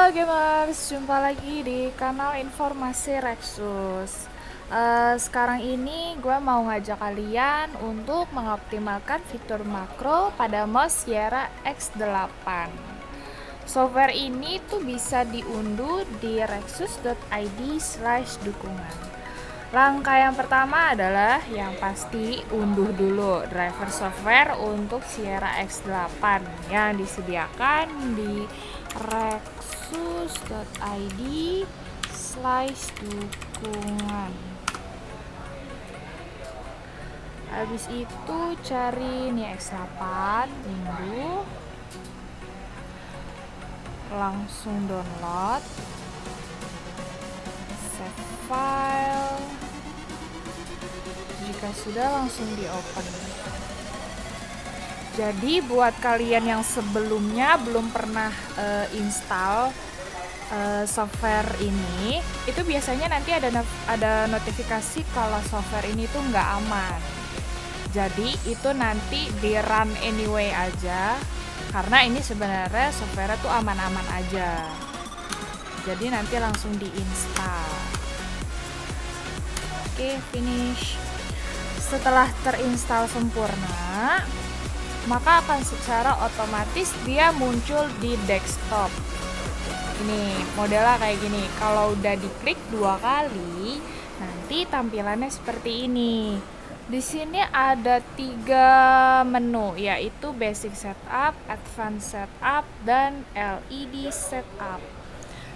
Halo gamers, jumpa lagi di kanal Informasi Rexus. Sekarang ini gue mau ngajak kalian untuk mengoptimalkan fitur makro pada mouse Sierra X8. Software ini tuh bisa diunduh di rexus.id/dukungan. Langkah yang pertama adalah yang pasti unduh dulu driver software untuk Sierra X8 yang disediakan di rexus.id/dukungan. Habis itu cari nih X8, unduh, langsung download, save file. Jika sudah, langsung di open. Jadi buat kalian yang sebelumnya belum pernah install software ini, itu biasanya nanti ada notifikasi kalau software ini tuh nggak aman. Jadi itu nanti di run anyway aja, karena ini sebenarnya software tuh aman-aman aja. Jadi nanti langsung diinstal. Oke, finish. Setelah terinstall sempurna, maka akan secara otomatis dia muncul di desktop. Ini modelnya kayak gini. Kalau udah diklik 2 kali, nanti tampilannya seperti ini. Di sini ada 3 menu, yaitu Basic Setup, Advanced Setup, dan LED Setup.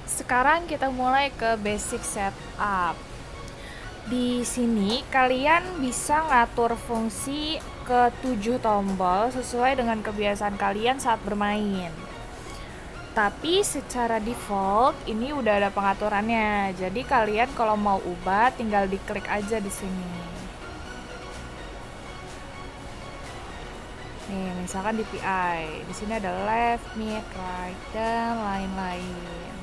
Sekarang kita mulai ke Basic Setup. Di sini kalian bisa ngatur fungsi ke 7 tombol sesuai dengan kebiasaan kalian saat bermain. Tapi secara default ini udah ada pengaturannya. Jadi kalian kalau mau ubah tinggal diklik aja di sini. Nih, misalkan DPI. Di sini ada left, mid, right, dan lain-lain.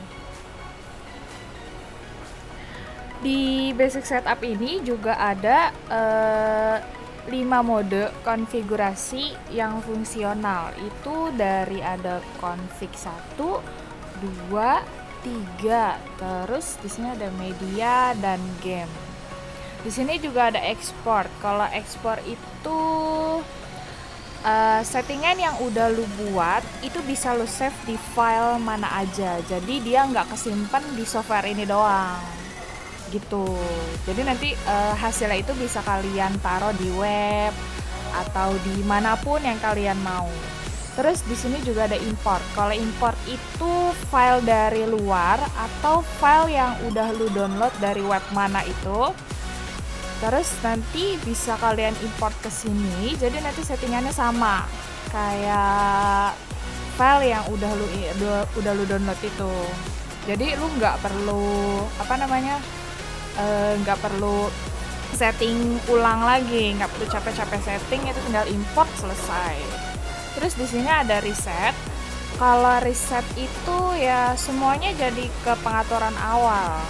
Di basic setup ini juga ada 5 mode konfigurasi yang fungsional. Itu dari ada config 1, 2, 3. Terus di sini ada media dan game. Di sini juga ada export. Kalau export itu settingan yang udah lu buat itu bisa lu save di file mana aja. Jadi dia nggak kesimpan di software ini doang. Gitu. Jadi nanti hasilnya itu bisa kalian taruh di web atau di manapun yang kalian mau. Terus di sini juga ada import. Kalau import itu file dari luar atau file yang udah lu download dari web mana itu. Terus nanti bisa kalian import ke sini. Jadi nanti settingannya sama kayak file yang udah lu download itu. Jadi lu nggak perlu nggak perlu setting ulang lagi, nggak perlu capek-capek setting, itu tinggal import selesai. Terus di sini ada reset. Kalau reset itu ya semuanya jadi ke pengaturan awal.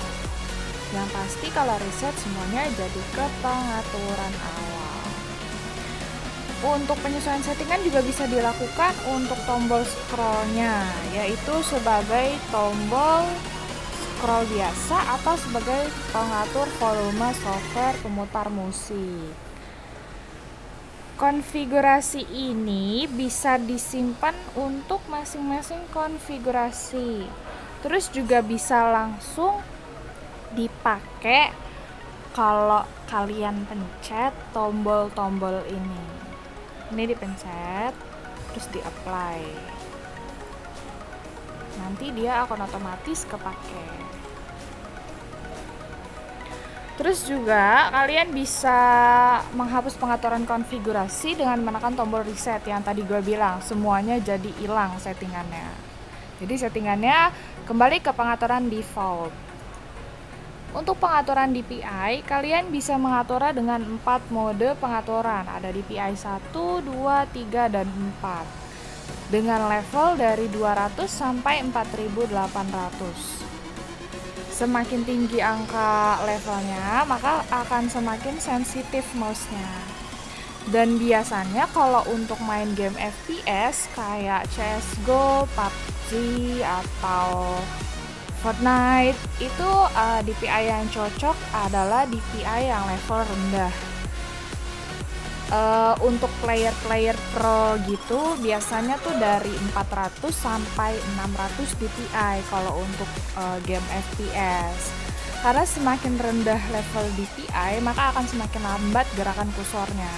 Yang pasti kalau reset semuanya jadi ke pengaturan awal. Untuk penyesuaian settingan juga bisa dilakukan untuk tombol scrollnya, yaitu sebagai tombol scroll biasa atau sebagai pengatur volume software pemutar musik. Konfigurasi ini bisa disimpan untuk masing-masing konfigurasi. Terus juga bisa langsung dipakai kalau kalian pencet tombol-tombol ini. Ini dipencet, terus di-apply. Nanti dia akan otomatis kepake. Terus juga kalian bisa menghapus pengaturan konfigurasi dengan menekan tombol reset yang tadi gue bilang, semuanya jadi hilang settingannya. Jadi settingannya kembali ke pengaturan default. Untuk pengaturan DPI, kalian bisa mengaturnya dengan 4 mode pengaturan. Ada DPI 1, 2, 3, dan 4. Dengan level dari 200 sampai 4800. Semakin tinggi angka levelnya, maka akan semakin sensitif mouse-nya. Dan biasanya kalau untuk main game FPS kayak CSGO, PUBG, atau Fortnite itu DPI yang cocok adalah DPI yang level rendah. Untuk player-player pro gitu biasanya tuh dari 400 sampai 600 DPI kalau untuk game FPS. Karena semakin rendah level DPI, maka akan semakin lambat gerakan kursornya.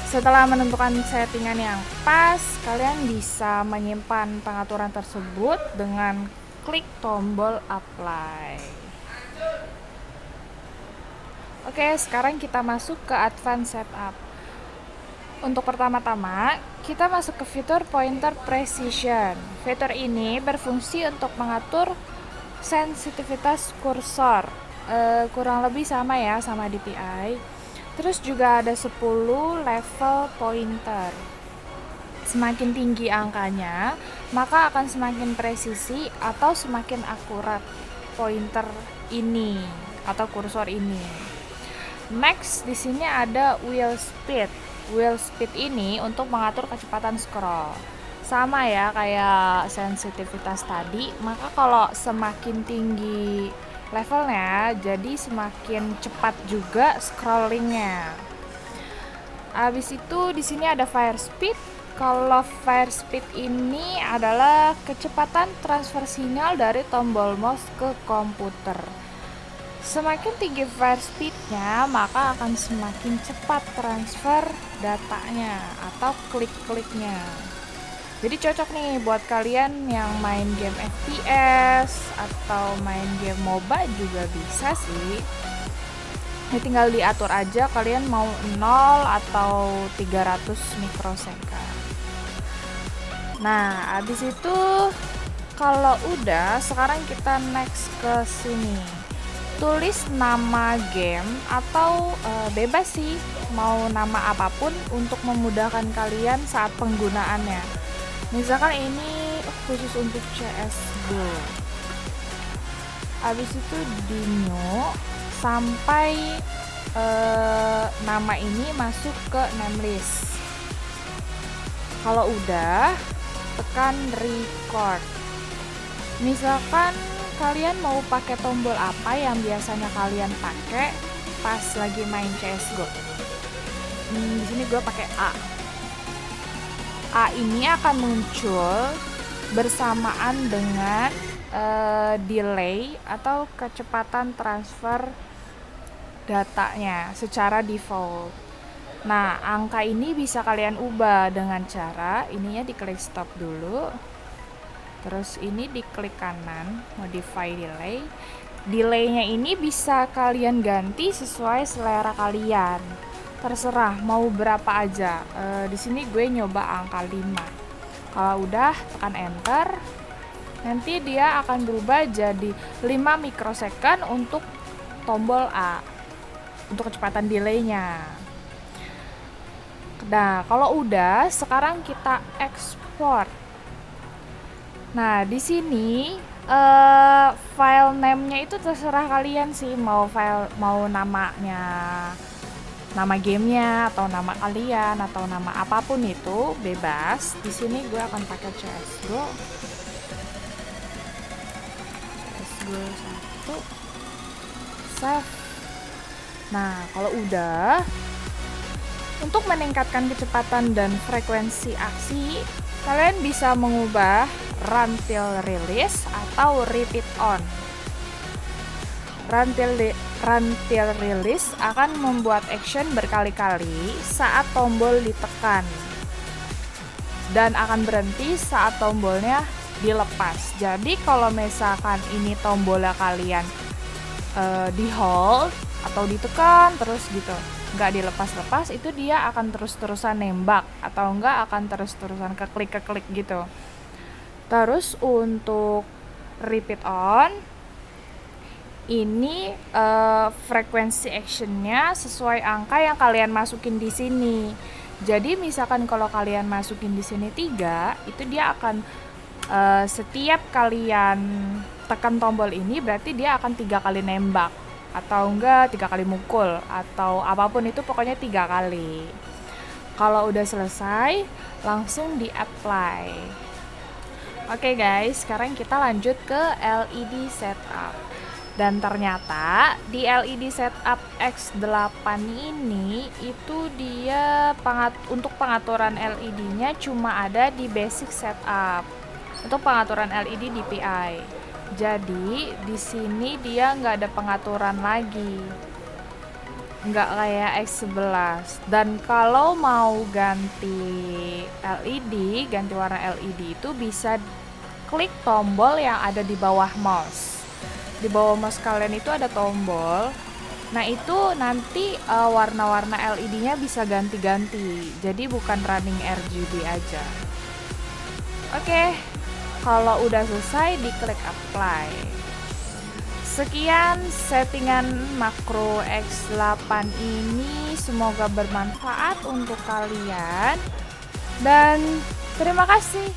Setelah menentukan settingan yang pas, kalian bisa menyimpan pengaturan tersebut dengan klik tombol apply. Oke, sekarang kita masuk ke advanced setup. Untuk pertama-tama, kita masuk ke fitur pointer precision. Fitur ini berfungsi untuk mengatur sensitivitas kursor. Kurang lebih sama ya sama DPI. Terus juga ada 10 level pointer. Semakin tinggi angkanya, maka akan semakin presisi atau semakin akurat pointer ini atau kursor ini. Next, di sini ada wheel speed. Wheel speed ini untuk mengatur kecepatan scroll. Sama ya kayak sensitivitas tadi, maka kalau semakin tinggi levelnya, jadi semakin cepat juga scrollingnya. Habis itu di sini ada fire speed. Kalau fire speed ini adalah kecepatan transfer sinyal dari tombol mouse ke komputer. Semakin tinggi fire speed-nya, maka akan semakin cepat transfer datanya atau klik-kliknya. Jadi cocok nih buat kalian yang main game FPS atau main game MOBA juga bisa sih. Ini tinggal diatur aja kalian mau 0 atau 300 mikrosecond. Nah, habis itu kalau udah, sekarang kita next ke sini. Tulis nama game atau bebas sih, mau nama apapun untuk memudahkan kalian saat penggunaannya. Misalkan ini khusus untuk CSGO. Habis itu di new sampai nama ini masuk ke name list. Kalau udah, tekan record. Misalkan kalian mau pakai tombol apa yang biasanya kalian pakai pas lagi main CSGO. Di sini gue pakai A. A ini akan muncul bersamaan dengan delay atau kecepatan transfer datanya secara default. Nah, angka ini bisa kalian ubah dengan cara ininya diklik stop dulu. Terus ini diklik kanan, modify delay. Delaynya ini bisa kalian ganti sesuai selera kalian. Terserah mau berapa aja. Di sini gue nyoba angka 5. Kalau udah tekan enter, nanti dia akan berubah jadi 5 mikrosecond untuk tombol A, untuk kecepatan delaynya. Nah, kalau udah, sekarang kita ekspor. Nah, di sini file name-nya itu terserah kalian sih, mau namanya, nama gamenya atau nama kalian atau nama apapun itu bebas. Di sini gue akan pakai CSGO 1 save. Nah, kalau udah, untuk meningkatkan kecepatan dan frekuensi aksi, kalian bisa mengubah run till release atau repeat on. Run till release akan membuat action berkali-kali saat tombol ditekan dan akan berhenti saat tombolnya dilepas. Jadi kalau misalkan ini tombolnya kalian di hold atau ditekan terus gitu, nggak dilepas-lepas, itu dia akan terus-terusan nembak atau nggak akan terus-terusan keklik gitu. Terus untuk repeat on ini frekuensi actionnya sesuai angka yang kalian masukin di sini. Jadi misalkan kalau kalian masukin di sini 3, itu dia akan setiap kalian tekan tombol ini berarti dia akan 3 kali nembak atau enggak 3 kali mukul atau apapun itu, pokoknya 3 kali. Kalau udah selesai langsung di apply. Oke guys, sekarang kita lanjut ke LED setup. Dan ternyata di LED setup X8 ini itu dia untuk pengaturan LED-nya cuma ada di basic setup. Untuk pengaturan LED DPI. Jadi di sini dia nggak ada pengaturan lagi. Nggak kayak X11. Dan kalau mau ganti LED, ganti warna LED itu bisa klik tombol yang ada di bawah mouse. Di bawah mouse kalian itu ada tombol. Nah itu nanti warna-warna LED-nya bisa ganti-ganti. Jadi bukan running RGB aja. Oke, kalau udah selesai diklik apply. Sekian settingan makro X8 ini, semoga bermanfaat untuk kalian dan terima kasih.